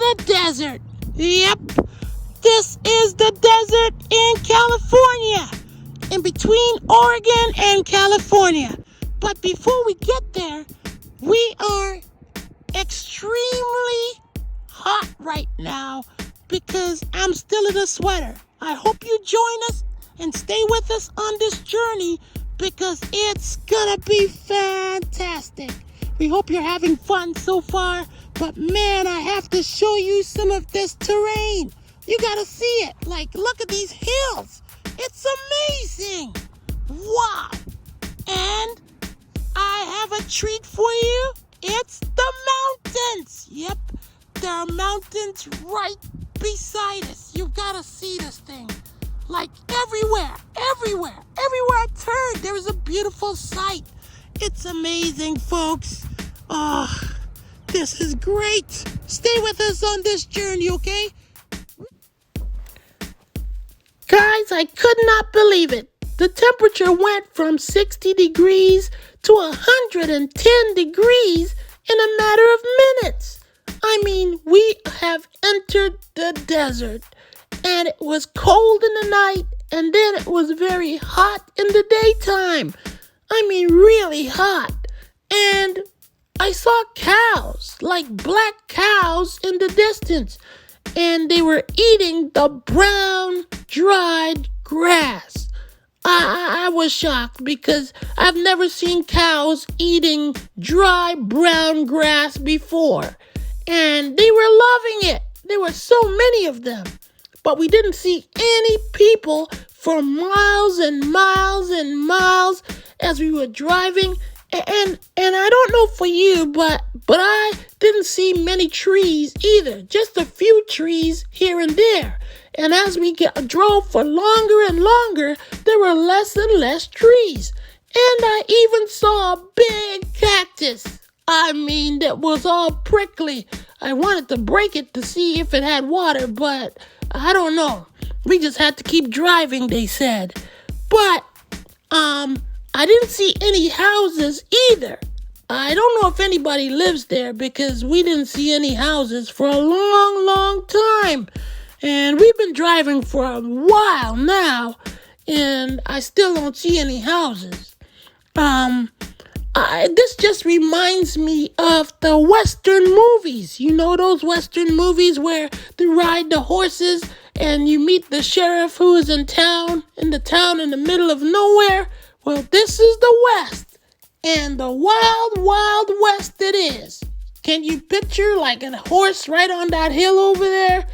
the desert. Yep, this is the desert in California, in between Oregon and California. But before we get there, we are extremely hot right now because I'm still in a sweater. I hope you join us and stay with us on this journey because it's gonna be fantastic. We hope you're having fun so far, but man, I have to show you some of this terrain. You gotta see it. Like, look at these hills. It's amazing. Wow. And I have a treat for you. It's the mountains. Yep, there are mountains right beside us. You've gotta see this thing. Like everywhere I turn, there is a beautiful sight. It's amazing, folks. Oh, this is great. Stay with us on this journey, okay? Guys, I could not believe it. The temperature went from 60 degrees to 110 degrees in a matter of minutes. I mean, we have entered the desert, and it was cold in the night, and then it was very hot in the daytime. I mean, really hot. And I saw cows, like black cows in the distance, and they were eating the brown, dried grass. I was shocked because I've never seen cows eating dry brown grass before. And they were loving it. There were so many of them. But we didn't see any people for miles and miles and miles as we were driving. And I don't know for you, but I didn't see many trees either. Just a few trees here and there. And as we drove for longer and longer, there were less and less trees. And I even saw a big cactus. I mean, that was all prickly. I wanted to break it to see if it had water, but I don't know. We just had to keep driving, they said. But, I didn't see any houses either. I don't know if anybody lives there because we didn't see any houses for a long, long time. And we've been driving for a while now, and I still don't see any houses. This just reminds me of the Western movies. You know those Western movies where they ride the horses and you meet the sheriff who is in the town in the middle of nowhere? Well, this is the West, and the wild, wild West it is. Can you picture like a horse right on that hill over there?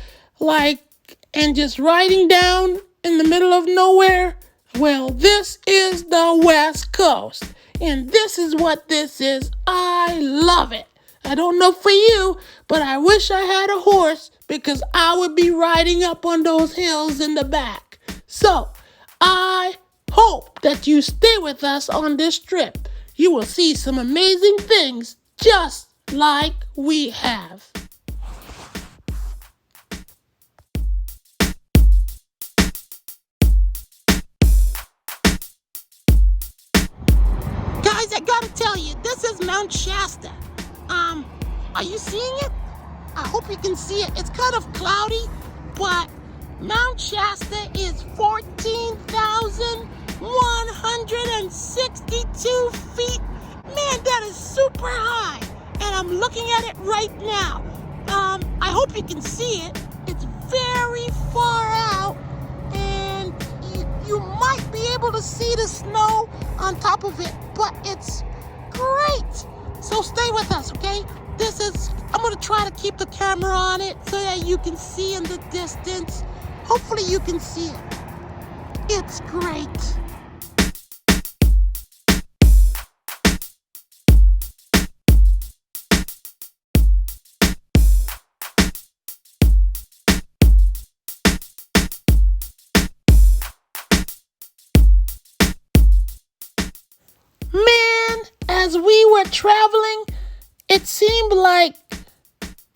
And just riding down in the middle of nowhere? Well, this is the West Coast. And this is what this is. I love it. I don't know for you, but I wish I had a horse because I would be riding up on those hills in the back. So, I hope that you stay with us on this trip. You will see some amazing things just like we have. Guys, I gotta tell you, this is Mount Shasta. Are you seeing it? I hope you can see it. It's kind of cloudy, but Mount Shasta is 14,162 feet. Man, that is super high. And I'm looking at it right now. I hope you can see it. It's very far out, and you might be able to see the snow on top of it, but it's great. So stay with us, okay? I'm going to try to keep the camera on it so that you can see in the distance. Hopefully you can see it. It's great. Man, as we were traveling, it seemed like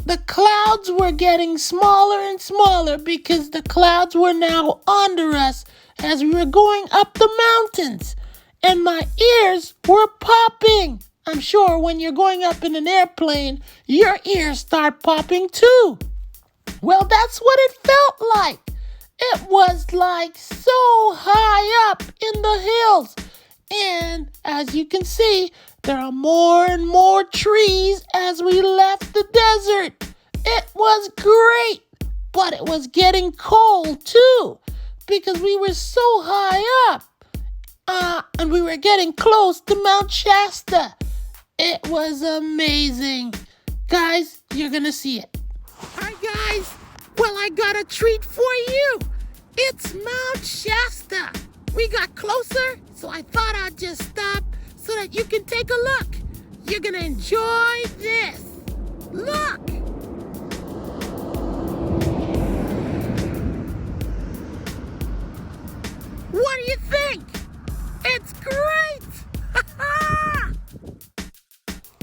the clouds were getting smaller and smaller because the clouds were now under us as we were going up the mountains. And my ears were popping. I'm sure when you're going up in an airplane, your ears start popping too. Well, that's what it felt like. It was like so high up in the hills. And as you can see, there are more and more trees as we left the desert. It was great, but it was getting cold too because we were so high up. And we were getting close to Mount Shasta. It was amazing. Guys, you're gonna see it. All right, guys. Well, I got a treat for you. It's Mount Shasta. We got closer, so I thought I'd just stop so that you can take a look. You're gonna enjoy this. Look. What do you think? It's great!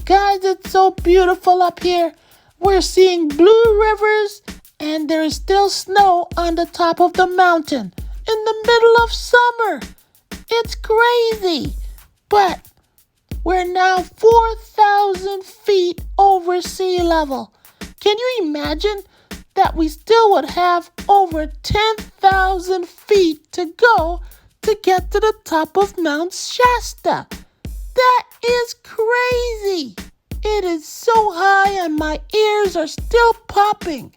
Guys, it's so beautiful up here. We're seeing blue rivers, and there is still snow on the top of the mountain in the middle of summer. It's crazy. But we're now 4,000 feet over sea level. Can you imagine that we still would have over 10,000 feet to go to get to the top of Mount Shasta? That is crazy. It is so high and my ears are still popping.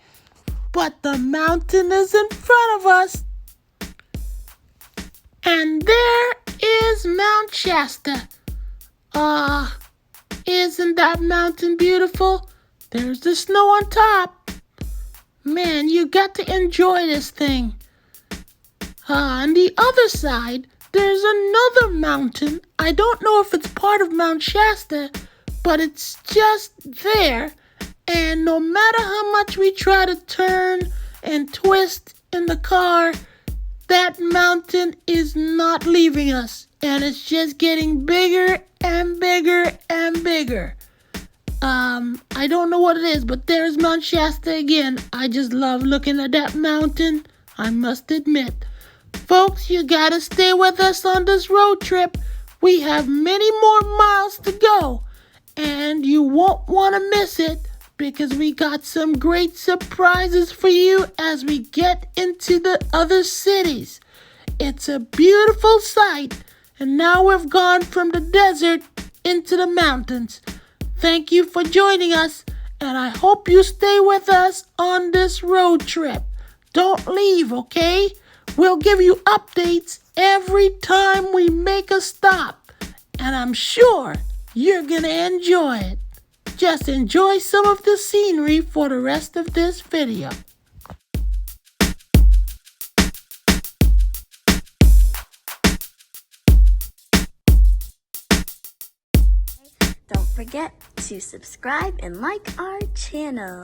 But the mountain is in front of us. And there is Mount Shasta. Isn't that mountain beautiful? There's the snow on top. Man, you got to enjoy this thing. On the other side, there's another mountain. I don't know if it's part of Mount Shasta, but it's just there. And no matter how much we try to turn and twist in the car, that mountain is not leaving us. And it's just getting bigger and bigger and bigger. I don't know what it is, but there's Mount Shasta again. I just love looking at that mountain, I must admit. Folks, you gotta stay with us on this road trip. We have many more miles to go, and you won't want to miss it because we got some great surprises for you as we get into the other cities. It's a beautiful sight, and now we've gone from the desert into the mountains. Thank you for joining us, and I hope you stay with us on this road trip. Don't leave, okay? We'll give you updates every time we make a stop, and I'm sure you're gonna enjoy it. Just enjoy some of the scenery for the rest of this video. Don't forget to subscribe and like our channel.